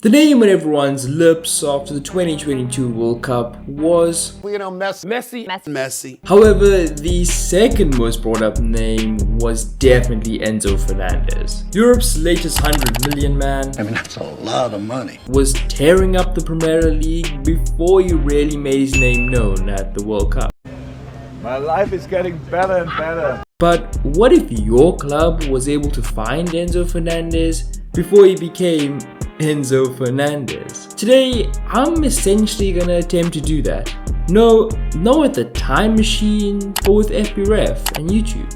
The name on everyone's lips after the 2022 World Cup was Messi. However, the second most brought up name was definitely Enzo Fernandez. Europe's latest 100 million man. I mean, that's a lot of money. Was tearing up the Premier League before he really made his name known at the World Cup. My life is getting better and better. But what if your club was able to find Enzo Fernandez before he became Enzo Fernandez? Today, I'm essentially gonna attempt to do that. No, not with the time machine, but with FBref and YouTube.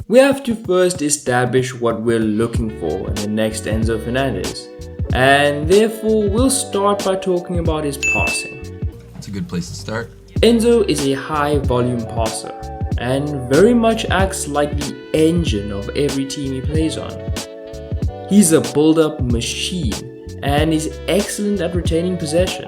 We have to first establish what we're looking for in the next Enzo Fernandez, and therefore we'll start by talking about his passing. It's a good place to start. Enzo is a high volume passer and very much acts like the engine of every team he plays on. He's a build-up machine and is excellent at retaining possession.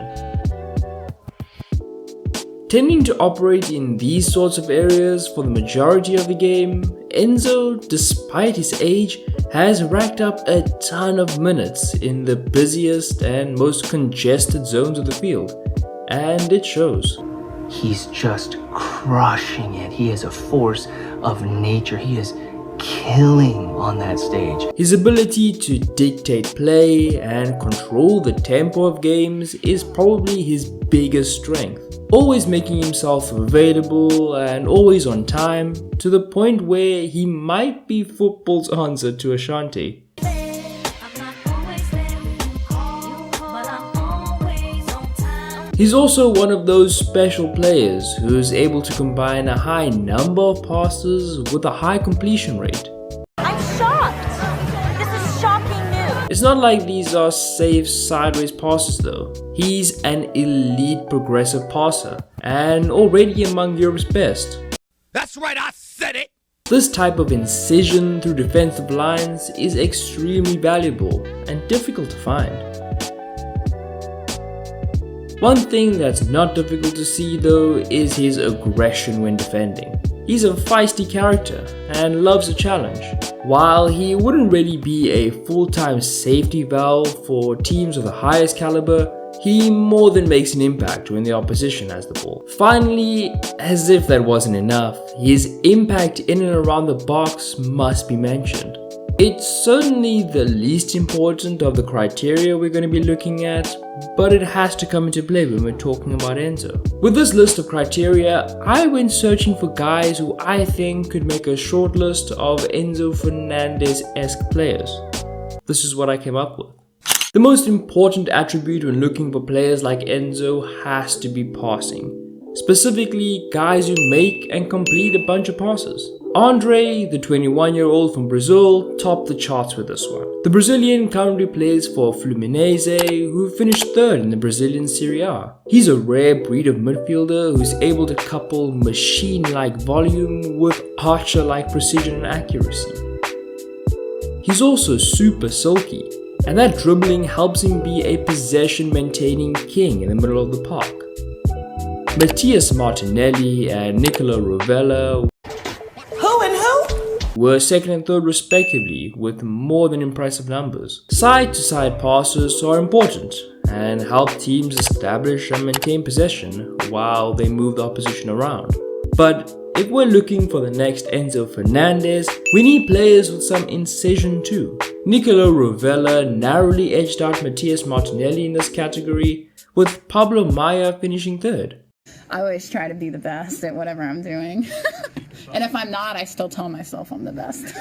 Tending to operate in these sorts of areas for the majority of the game, Enzo, despite his age, has racked up a ton of minutes in the busiest and most congested zones of the field, and it shows. He's just crushing it. He is a force of nature. He is killing on that stage. His ability to dictate play and control the tempo of games is probably his biggest strength. Always making himself available and always on time, to the point where he might be football's answer to Ashanti. He's also one of those special players who's able to combine a high number of passes with a high completion rate. I'm shocked! This is shocking news! It's not like these are safe sideways passes though. He's an elite progressive passer and already among Europe's best. That's right, I said it! This type of incision through defensive lines is extremely valuable and difficult to find. One thing that's not difficult to see though is his aggression when defending. He's a feisty character and loves a challenge. While he wouldn't really be a full-time safety valve for teams of the highest caliber, he more than makes an impact when the opposition has the ball. Finally, as if that wasn't enough, his impact in and around the box must be mentioned. It's certainly the least important of the criteria we're going to be looking at, but it has to come into play when we're talking about Enzo. With this list of criteria, I went searching for guys who I think could make a short list of Enzo Fernandez-esque players. This is what I came up with. The most important attribute when looking for players like Enzo has to be passing. Specifically, guys who make and complete a bunch of passes. Andre, the 21-year-old from Brazil, topped the charts with this one. The Brazilian currently plays for Fluminense, who finished third in the Brazilian Serie A. He's a rare breed of midfielder who's able to couple machine-like volume with archer-like precision and accuracy. He's also super silky, and that dribbling helps him be a possession-maintaining king in the middle of the park. Matias Martinelli and Nicola Rovella were second and third respectively with more than impressive numbers. Side-to-side passes are important and help teams establish and maintain possession while they move the opposition around. But if we're looking for the next Enzo Fernandez, we need players with some incision too. Nicola Rovella narrowly edged out Matias Martinelli in this category, with Pablo Maya finishing third. I always try to be the best at whatever I'm doing. And if I'm not, I still tell myself I'm the best.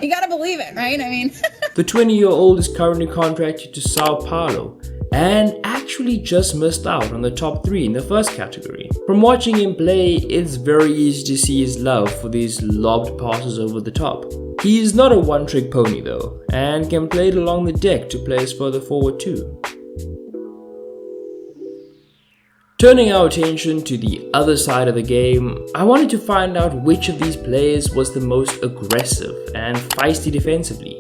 You gotta believe it, right? I mean... The 20-year-old is currently contracted to Sao Paulo and actually just missed out on the top 3 in the first category. From watching him play, it's very easy to see his love for these lobbed passes over the top. He's not a one-trick pony though, and can play it along the deck to players further forward too. Turning our attention to the other side of the game, I wanted to find out which of these players was the most aggressive and feisty defensively.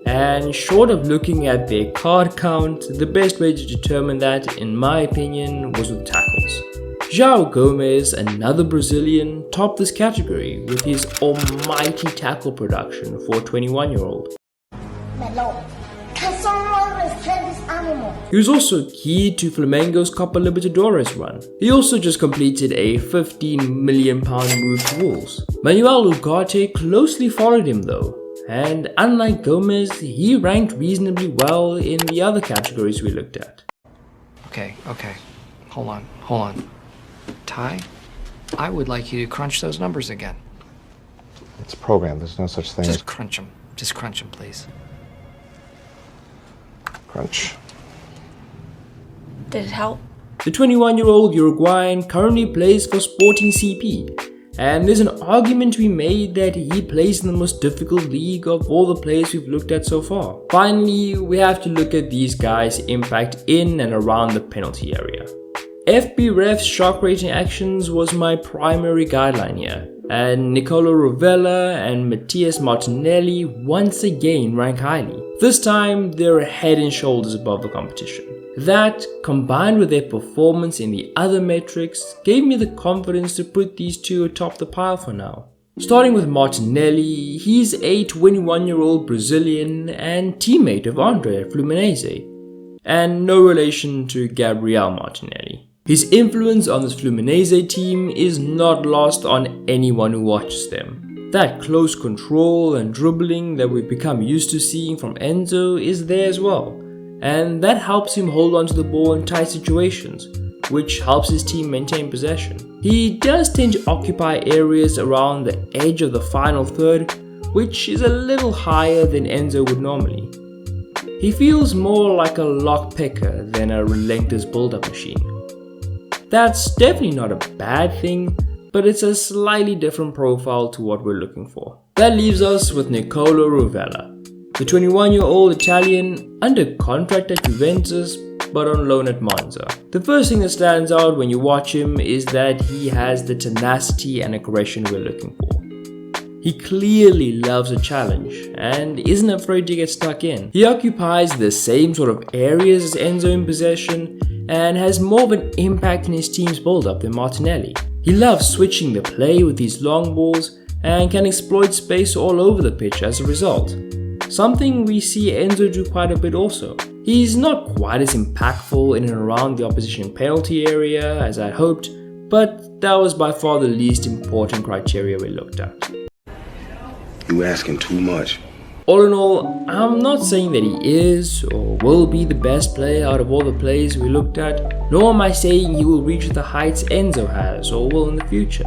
And short of looking at their card count, the best way to determine that, in my opinion, was with tackles. João Gomes, another Brazilian, topped this category with his almighty tackle production for a 21-year-old. Can someone restrain this animal? He was also key to Flamengo's Copa Libertadores run. He also just completed a £15 million move to Wolves. Manuel Ugarte closely followed him though, and unlike Gomez, he ranked reasonably well in the other categories we looked at. Okay. Hold on. Ty, I would like you to crunch those numbers again. It's programmed. There's no such thing as Just crunch them, please. crunch. Did it help? The 21-year-old Uruguayan currently plays for Sporting CP, and there's an argument to be made that he plays in the most difficult league of all the players we've looked at so far. Finally, we have to look at these guys' impact in and around the penalty area. FB Ref's shock rating actions was my primary guideline here, and Nicolo Rovella and Matias Martinelli once again rank highly. This time, they're head and shoulders above the competition. That, combined with their performance in the other metrics, gave me the confidence to put these two atop the pile for now. Starting with Martinelli, he's a 21-year-old Brazilian and teammate of Andre at Fluminense, and no relation to Gabriel Martinelli. His influence on this Fluminense team is not lost on anyone who watches them. That close control and dribbling that we've become used to seeing from Enzo is there as well, and that helps him hold onto the ball in tight situations, which helps his team maintain possession. He does tend to occupy areas around the edge of the final third, which is a little higher than Enzo would normally. He feels more like a lock picker than a relentless build-up machine. That's definitely not a bad thing, but it's a slightly different profile to what we're looking for. That leaves us with Nicolo Rovella, the 21-year-old Italian under contract at Juventus but on loan at Monza. The first thing that stands out when you watch him is that he has the tenacity and aggression we're looking for. He clearly loves a challenge and isn't afraid to get stuck in. He occupies the same sort of areas as Enzo in possession and has more of an impact in his team's build-up than Martinelli. He loves switching the play with these long balls and can exploit space all over the pitch as a result. Something we see Enzo do quite a bit also. He's not quite as impactful in and around the opposition penalty area as I'd hoped, but that was by far the least important criteria we looked at. You asking too much. All in all, I'm not saying that he is or will be the best player out of all the players we looked at, nor am I saying he will reach the heights Enzo has or will in the future.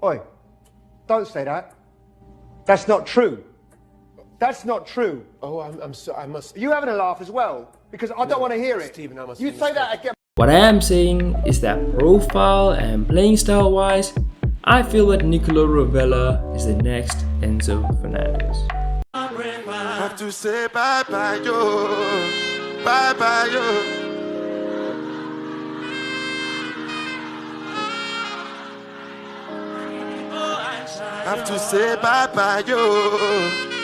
Oi, don't say that. That's not true. That's not true. Oh, I'm sorry. I must. Are you having a laugh as well? Because I don't want to hear it. Stephen, I must. You say that again. What I am saying is that profile and playing style wise, I feel that Nicolo Rovella is the next Enzo Fernandez. Have to say bye bye yo, bye bye yo. Have to say bye bye yo.